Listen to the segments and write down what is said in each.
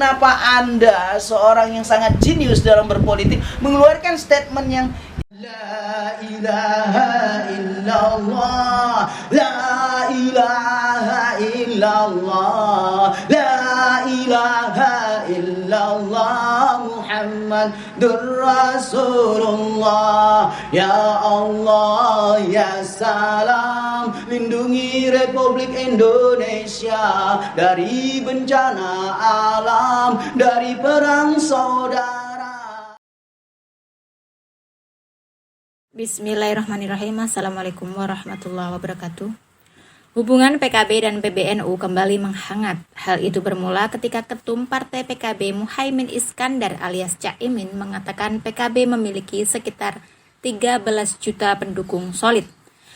kenapa Anda, seorang yang sangat jenius dalam berpolitik, mengeluarkan statement yang La ilaha illallah, La ilaha illallah, La ilaha illallah, Muhammadur Rasulullah. Ya Allah, ya salam, lindungi Republik Indonesia dari bencana alam, dari perang saudara. Bismillahirrahmanirrahim. Assalamualaikum warahmatullahi wabarakatuh. Hubungan PKB dan PBNU kembali menghangat. Hal itu bermula ketika Ketum Partai PKB Muhaimin Iskandar alias Caimin mengatakan PKB memiliki sekitar 13 juta pendukung solid.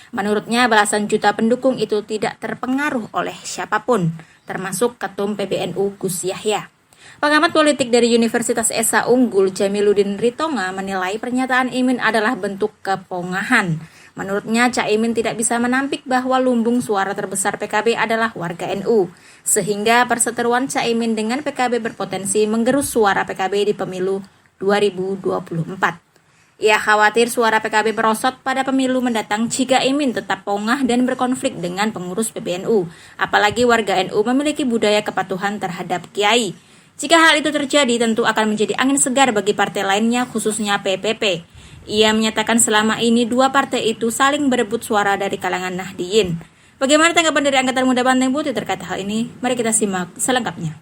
Menurutnya belasan juta pendukung itu tidak terpengaruh oleh siapapun, termasuk Ketum PBNU Gus Yahya. Pengamat politik dari Universitas Esa Unggul Jamiluddin Ritonga menilai pernyataan Imin adalah bentuk kepongahan. Menurutnya Caimin tidak bisa menampik bahwa lumbung suara terbesar PKB adalah warga NU, sehingga perseteruan Caimin dengan PKB berpotensi menggerus suara PKB di pemilu 2024. Ia khawatir suara PKB merosot pada pemilu mendatang jika Imin tetap pongah dan berkonflik dengan pengurus PBNU, apalagi warga NU memiliki budaya kepatuhan terhadap kiai. Jika hal itu terjadi, tentu akan menjadi angin segar bagi partai lainnya, khususnya PPP. Ia menyatakan selama ini dua partai itu saling berebut suara dari kalangan Nahdliyin. Bagaimana tanggapan dari Angkatan Muda Banteng Putih terkait hal ini? Mari kita simak selengkapnya.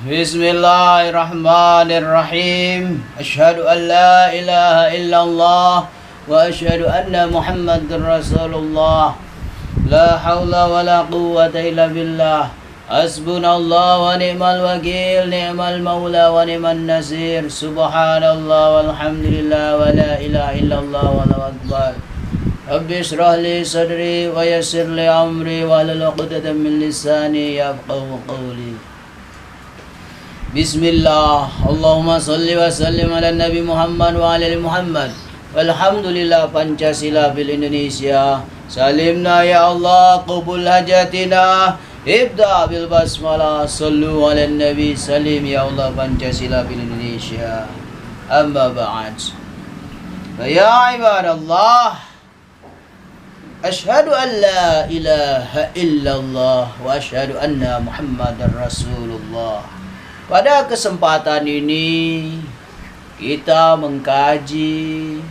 Bismillahirrahmanirrahim. Asyhadu an la ilaha illallah wa asyhadu anna Muhammadur Rasulullah. La haula wa la quwwata illa billah. Hasbunallah wa ni'mal wakil, ni'mal maula wa ni'man nasir. Subhanallah walhamdulillah wa la ilaha illallah wallahu akbar. Rabbi shrah li sadri wa yassir li amri wa hlul 'uqdatam min lisani yafqahu qawli. Bismillah. Allahumma shalli wa sallim ala Nabi Muhammad wa ala ali Muhammad. Walhamdulillah Pancasila bil Indonesia. Salimna ya Allah, qubul hajatina. Ibda bil basmalah, sallu ala nabi, salim ya Allah Pancasila bil Indonesia. Amma ba'd. Ya ibadallah, asyhadu an la ilaha illallah wa asyhadu anna Muhammadar Rasulullah. Pada kesempatan ini kita mengkaji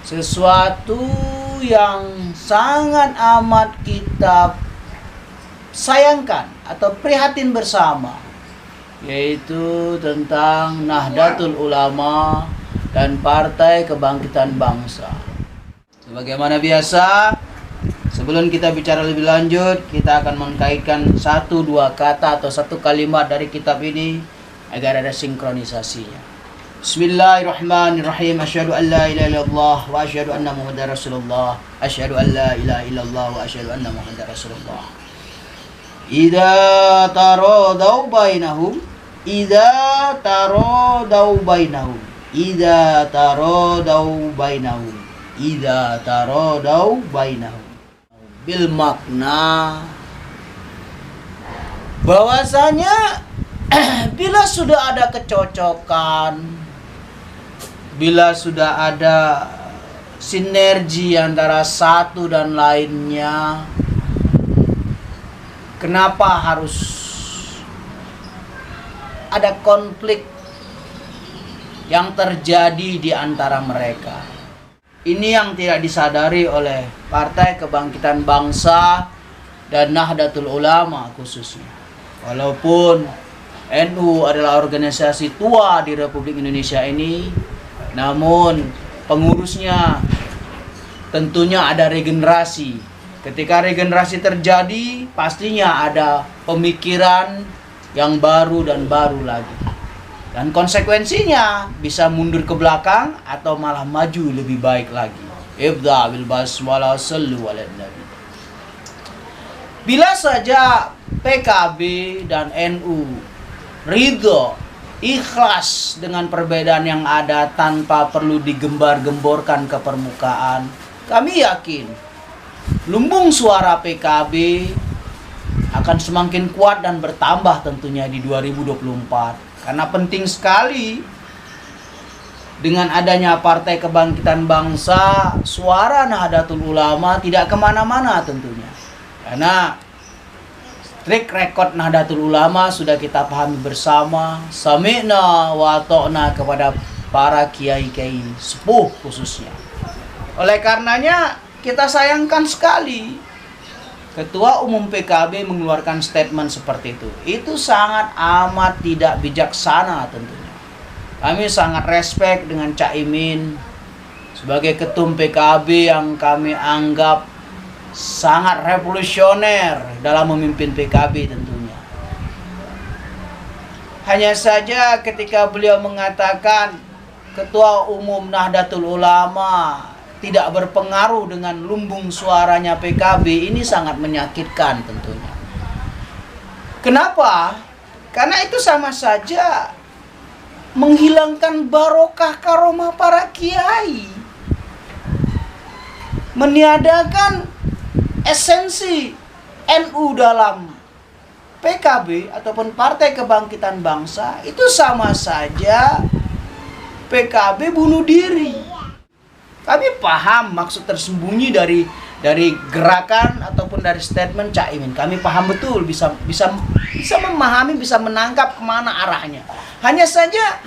sesuatu yang sangat amat kita sayangkan atau prihatin bersama, yaitu tentang Nahdlatul Ulama dan Partai Kebangkitan Bangsa. Sebagaimana biasa, sebelum kita bicara lebih lanjut, kita akan mengkaitkan satu dua kata atau satu kalimat dari kitab ini agar ada sinkronisasinya. Bismillahirrahmanirrahim. Asyhadu an la ilaha illallah wa asyhadu anna Muhammadar Rasulullah. Asyhadu an la ilaha illallah wa asyhadu anna Muhammadar Rasulullah. Idza taradau bainahum, idza taradau bainahum, idza taradau bainahum, idza taradau bainahum. Bil makna bahwasanya bila sudah ada kecocokan, bila sudah ada sinergi antara satu dan lainnya, kenapa harus ada konflik yang terjadi di antara mereka? Ini yang tidak disadari oleh Partai Kebangkitan Bangsa dan Nahdlatul Ulama khususnya. Walaupun NU adalah organisasi tua di Republik Indonesia ini, namun pengurusnya tentunya ada regenerasi. Ketika regenerasi terjadi, pastinya ada pemikiran yang baru dan baru lagi. Dan konsekuensinya bisa mundur ke belakang atau malah maju lebih baik lagi. Ibda bil basmalah, sallu ala nabi. Bila saja PKB dan NU ridho, ikhlas dengan perbedaan yang ada tanpa perlu digembar-gemborkan ke permukaan, kami yakin lumbung suara PKB akan semakin kuat dan bertambah tentunya di 2024. Karena penting sekali dengan adanya Partai Kebangkitan Bangsa, suara Nahdlatul Ulama tidak kemana-mana tentunya. Karena track record Nahdlatul Ulama sudah kita pahami bersama, sami'na wa ta'na kepada para kiai-kiai sepuh khususnya. Oleh karenanya kita sayangkan sekali Ketua Umum PKB mengeluarkan statement seperti itu. Itu sangat amat tidak bijaksana tentunya. Kami sangat respect dengan Cak Imin sebagai ketum PKB yang kami anggap sangat revolusioner dalam memimpin PKB tentunya. Hanya saja ketika beliau mengatakan Ketua Umum Nahdlatul Ulama tidak berpengaruh dengan lumbung suaranya PKB, ini sangat menyakitkan tentunya. Kenapa? Karena itu sama saja menghilangkan barokah karomah para kiai, meniadakan esensi NU dalam PKB ataupun Partai Kebangkitan Bangsa. Itu sama saja PKB bunuh diri. Kami paham maksud tersembunyi dari gerakan ataupun dari statement Cak Imin. Kami paham betul, bisa memahami, bisa menangkap kemana arahnya. Hanya saja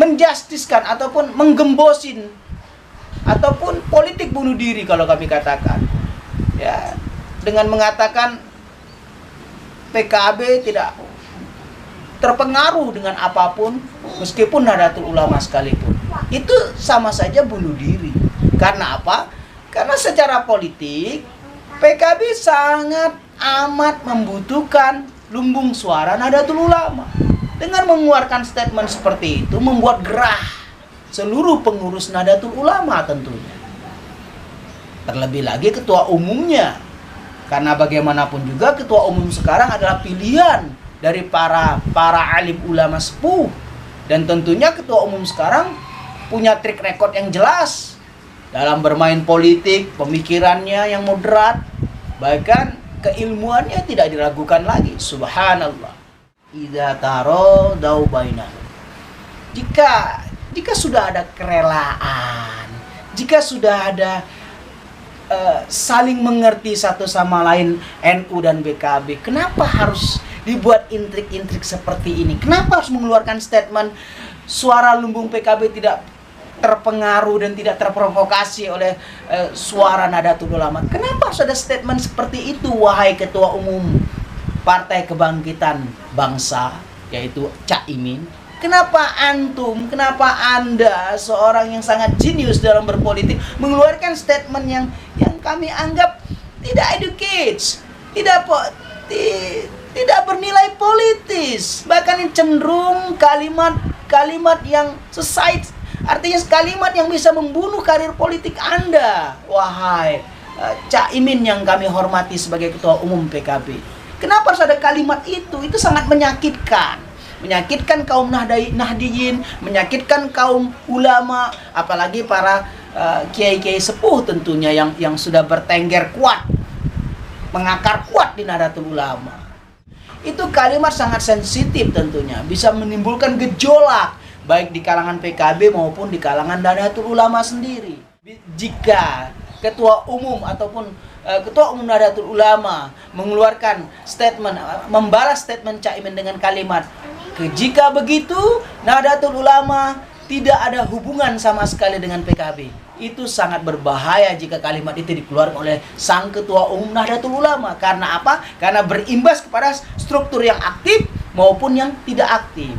menjustiskan ataupun menggembosin ataupun politik bunuh diri kalau kami katakan. Ya, dengan mengatakan PKB tidak terpengaruh dengan apapun meskipun Nahdlatul Ulama sekalipun. Itu sama saja bunuh diri. Karena apa? Karena secara politik PKB sangat amat membutuhkan lumbung suara Nahdlatul Ulama. Dengan mengeluarkan statement seperti itu membuat gerah seluruh pengurus Nahdlatul Ulama tentunya. Terlebih lagi ketua umumnya. Karena bagaimanapun juga ketua umum sekarang adalah pilihan dari para alim ulama sepuh. Dan tentunya ketua umum sekarang punya track record yang jelas dalam bermain politik, pemikirannya yang moderat, bahkan keilmuannya tidak diragukan lagi. Subhanallah. Idza taradau bainahum. Jika sudah ada kerelaan, jika sudah ada saling mengerti satu sama lain NU dan PKB, kenapa harus dibuat intrik-intrik seperti ini? Kenapa harus mengeluarkan statement suara lumbung PKB tidak terpengaruh dan tidak terprovokasi oleh suara Nahdlatul Ulama? Kenapa harus ada statement seperti itu, wahai Ketua Umum Partai Kebangkitan Bangsa, yaitu Cak Imin? Kenapa Anda seorang yang sangat jenius dalam berpolitik mengeluarkan statement yang kami anggap tidak educates, tidak bernilai politis, bahkan cenderung kalimat yang sesat, artinya kalimat yang bisa membunuh karir politik Anda, wahai Cak Imin yang kami hormati sebagai Ketua Umum PKB. Kenapa harus ada kalimat itu? Itu sangat menyakitkan kaum Nahdiyin, menyakitkan kaum ulama, apalagi para kiai-kiai sepuh tentunya yang sudah bertengger kuat, mengakar kuat di Nahdlatul Ulama. Itu kalimat sangat sensitif tentunya, bisa menimbulkan gejolak baik di kalangan PKB maupun di kalangan Nahdlatul Ulama sendiri. Jika Ketua Umum ataupun Ketua Umum Nahdlatul Ulama mengeluarkan statement, membalas statement Cak Imin dengan kalimat, jika begitu Nahdlatul Ulama tidak ada hubungan sama sekali dengan PKB. Itu sangat berbahaya jika kalimat itu dikeluarkan oleh sang Ketua Umum Nahdlatul Ulama. Karena apa? Karena berimbas kepada struktur yang aktif maupun yang tidak aktif,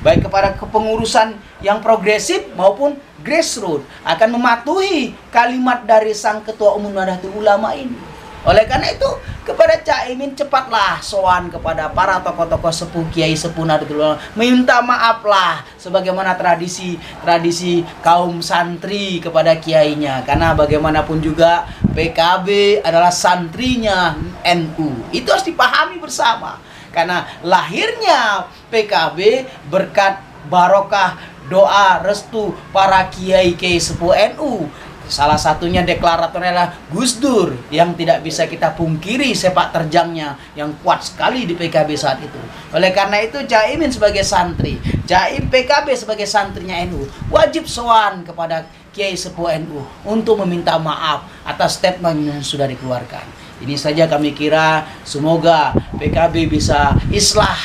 baik kepada kepengurusan yang progresif maupun grassroots, akan mematuhi kalimat dari sang Ketua Umum Nahdlatul Ulama ini. Oleh karena itu, kepada Cak Imin cepatlah sowan kepada para tokoh-tokoh sepuh, kiai sepuh Nahdlatul Ulama, minta maaflah sebagaimana tradisi kaum santri kepada kiainya. Karena bagaimanapun juga PKB adalah santrinya NU. Itu harus dipahami bersama. Karena lahirnya PKB berkat barokah doa restu para kiai-kiai sepuh NU. Salah satunya deklaratornya adalah Gus Dur, yang tidak bisa kita pungkiri sepak terjangnya yang kuat sekali di PKB saat itu. Oleh karena itu Caimin sebagai santri, PKB sebagai santrinya NU wajib sowan kepada Kiai Sepuh NU untuk meminta maaf atas statement yang sudah dikeluarkan. Ini saja kami kira, semoga PKB bisa islah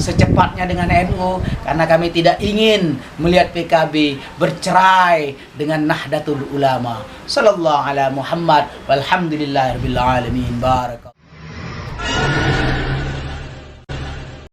secepatnya dengan NU, karena kami tidak ingin melihat PKB bercerai dengan Nahdlatul Ulama. Sallallahu ala Muhammad walhamdulillahirabbil alamin. Barak.